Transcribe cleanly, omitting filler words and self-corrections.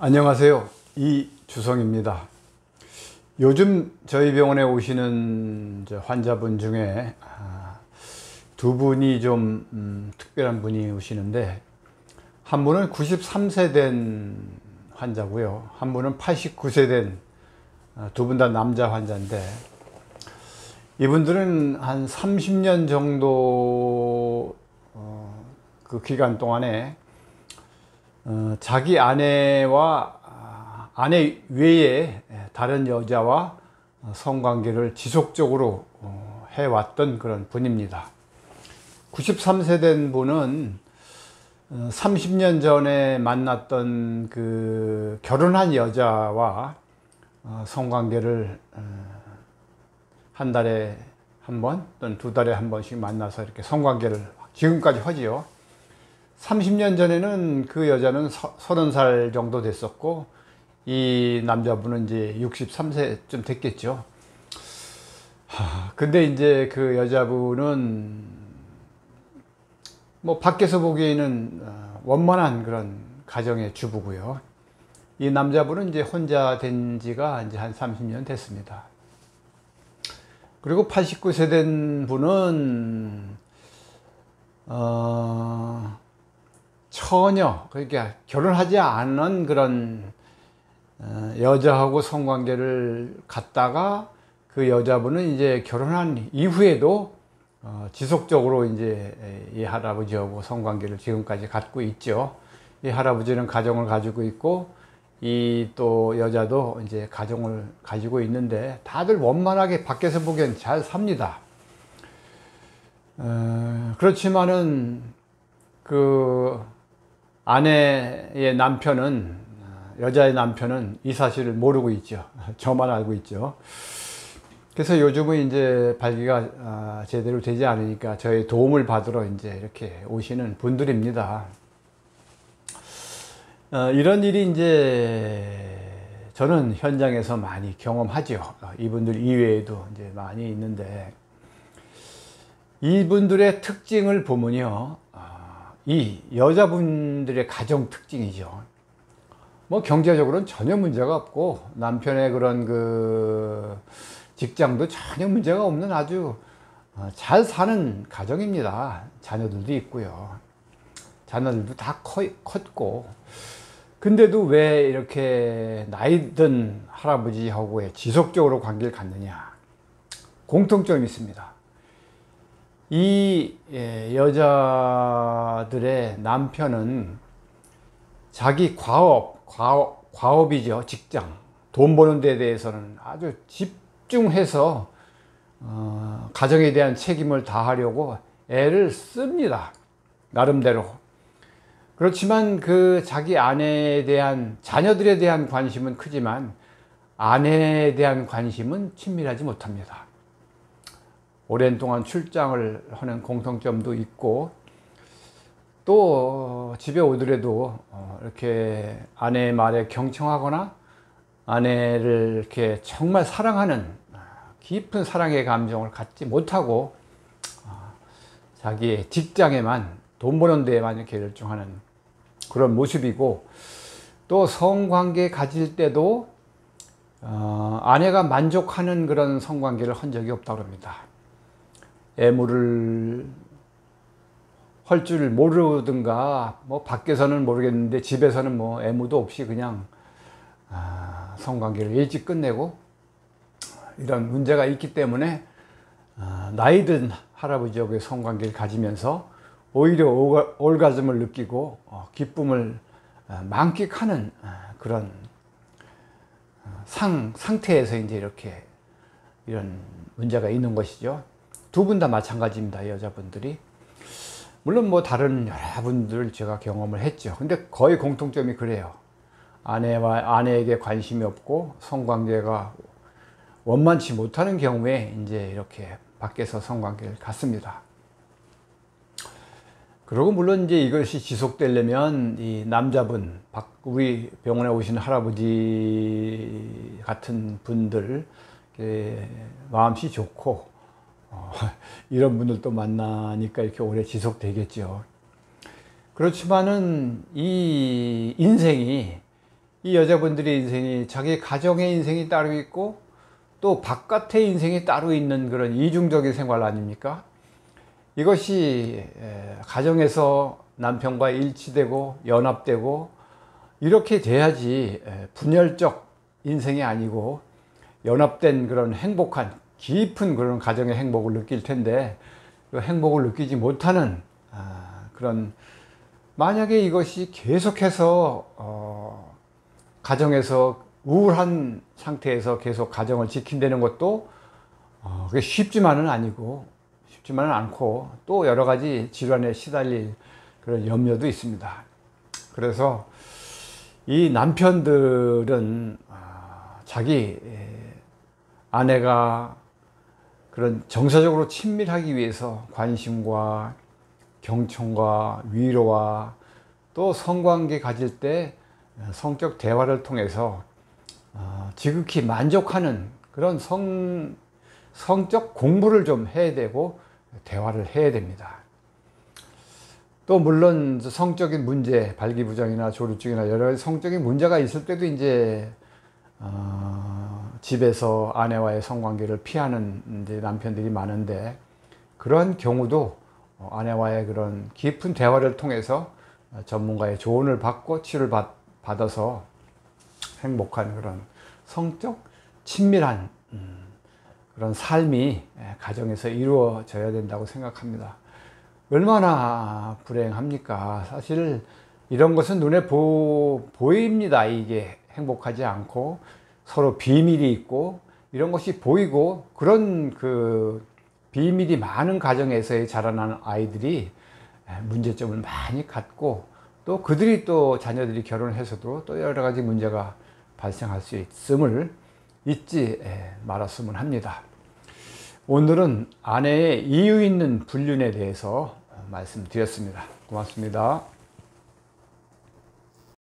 안녕하세요. 이주성입니다. 요즘 저희 병원에 오시는 환자분 중에 두 분이 좀 특별한 분이 오시는데, 한 분은 93세 된 환자고요. 한 분은 89세 된, 두 분 다 남자 환자인데, 이분들은 한 30년 정도 그 기간 동안에 자기 아내와 아내 외에 다른 여자와 성관계를 지속적으로 해왔던 그런 분입니다. 93세 된 분은 30년 전에 만났던 그 결혼한 여자와 성관계를 한 달에 한 번 또는 두 달에 한 번씩 만나서 이렇게 성관계를 지금까지 하지요. 30년 전에는 그 여자는 30살 정도 됐었고, 이 남자분은 이제 63세쯤 됐겠죠. 근데 이제 그 여자분은 뭐 밖에서 보기에는 원만한 그런 가정의 주부고요. 이 남자분은 이제 혼자 된 지가 이제 한 30년 됐습니다. 그리고 89세 된 분은 처녀, 그러니까 결혼하지 않은 그런 여자하고 성관계를 갖다가, 그 여자분은 이제 결혼한 이후에도 지속적으로 이제 이 할아버지하고 성관계를 지금까지 갖고 있죠. 이 할아버지는 가정을 가지고 있고, 이 또 여자도 이제 가정을 가지고 있는데, 다들 원만하게 밖에서 보기엔 잘 삽니다. 그렇지만은 그 아내의 남편은, 여자의 남편은 이 사실을 모르고 있죠. 저만 알고 있죠. 그래서 요즘은 이제 발기가 제대로 되지 않으니까 저의 도움을 받으러 이제 이렇게 오시는 분들입니다. 이런 일이 이제 저는 현장에서 많이 경험하죠. 이분들 이외에도 이제 많이 있는데, 이분들의 특징을 보면요, 이 여자분들의 가정 특징이죠. 뭐 경제적으로는 전혀 문제가 없고, 남편의 그런 그 직장도 전혀 문제가 없는 아주 잘 사는 가정입니다. 자녀들도 있고요. 자녀들도 다 컸고. 근데도 왜 이렇게 나이 든 할아버지하고 지속적으로 관계를 갖느냐? 공통점이 있습니다. 이 여자들의 남편은 자기 과업이죠. 직장, 돈 버는 데 대해서는 아주 집중해서 가정에 대한 책임을 다하려고 애를 씁니다. 나름대로. 그렇지만 그 자기 아내에 대한, 자녀들에 대한 관심은 크지만 아내에 대한 관심은 친밀하지 못합니다. 오랜 동안 출장을 하는 공통점도 있고, 또 집에 오더라도 이렇게 아내의 말에 경청하거나 아내를 이렇게 정말 사랑하는 깊은 사랑의 감정을 갖지 못하고 자기의 직장에만, 돈 버는 데에만 이렇게 열중하는 그런 모습이고, 또 성관계 가질 때도 아내가 만족하는 그런 성관계를 한 적이 없다고 합니다. 애무를 할 줄 모르든가, 뭐 밖에서는 모르겠는데 집에서는 뭐 애무도 없이 그냥 성관계를 일찍 끝내고, 이런 문제가 있기 때문에 나이 든 할아버지하고의 성관계를 가지면서 오히려 올가즘을 느끼고 기쁨을 만끽하는 그런 상태에서 이제 이렇게 이런 문제가 있는 것이죠. 두 분 다 마찬가지입니다. 여자분들이. 물론 뭐 다른 여러분들 제가 경험을 했죠. 근데 거의 공통점이 그래요. 아내에게 관심이 없고 성관계가 원만치 못하는 경우에 이제 이렇게 밖에서 성관계를 갖습니다. 그리고 물론 이제 이것이 지속되려면 이 남자분, 우리 병원에 오신 할아버지 같은 분들 마음씨 좋고 이런 분들도 만나니까 이렇게 오래 지속되겠죠. 그렇지만은 이 인생이 이 여자분들의 인생이 자기 가정의 인생이 따로 있고 또 바깥의 인생이 따로 있는 그런 이중적인 생활 아닙니까? 이것이 가정에서 남편과 일치되고 연합되고 이렇게 돼야지 분열적 인생이 아니고 연합된 그런 행복한 깊은 그런 가정의 행복을 느낄 텐데, 그 행복을 느끼지 못하는 그런, 만약에 이것이 계속해서 가정에서 우울한 상태에서 계속 가정을 지킨다는 것도 그게 쉽지만은 않고 또 여러 가지 질환에 시달릴 그런 염려도 있습니다. 그래서 이 남편들은 자기 아내가 그런 정서적으로 친밀하기 위해서 관심과 경청과 위로와 또 성관계 가질 때 성적 대화를 통해서 지극히 만족하는 그런 성적 공부를 좀 해야 되고 대화를 해야 됩니다. 또 물론 성적인 문제, 발기부전이나 조루증이나 여러 가지 성적인 문제가 있을 때도 이제 집에서 아내와의 성관계를 피하는 이제 남편들이 많은데, 그런 경우도 아내와의 그런 깊은 대화를 통해서 전문가의 조언을 받고 치료를 받아서 행복한 그런 성적 친밀한 그런 삶이 가정에서 이루어져야 된다고 생각합니다. 얼마나 불행합니까? 사실 이런 것은 눈에 보입니다. 이게 행복하지 않고 서로 비밀이 있고 이런 것이 보이고, 그런 그 비밀이 많은 가정에서 자라나는 아이들이 문제점을 많이 갖고, 또 그들이 또 자녀들이 결혼해서도 또 여러 가지 문제가 발생할 수 있음을 잊지 말았으면 합니다. 오늘은 아내의 이유 있는 불륜에 대해서 말씀드렸습니다. 고맙습니다.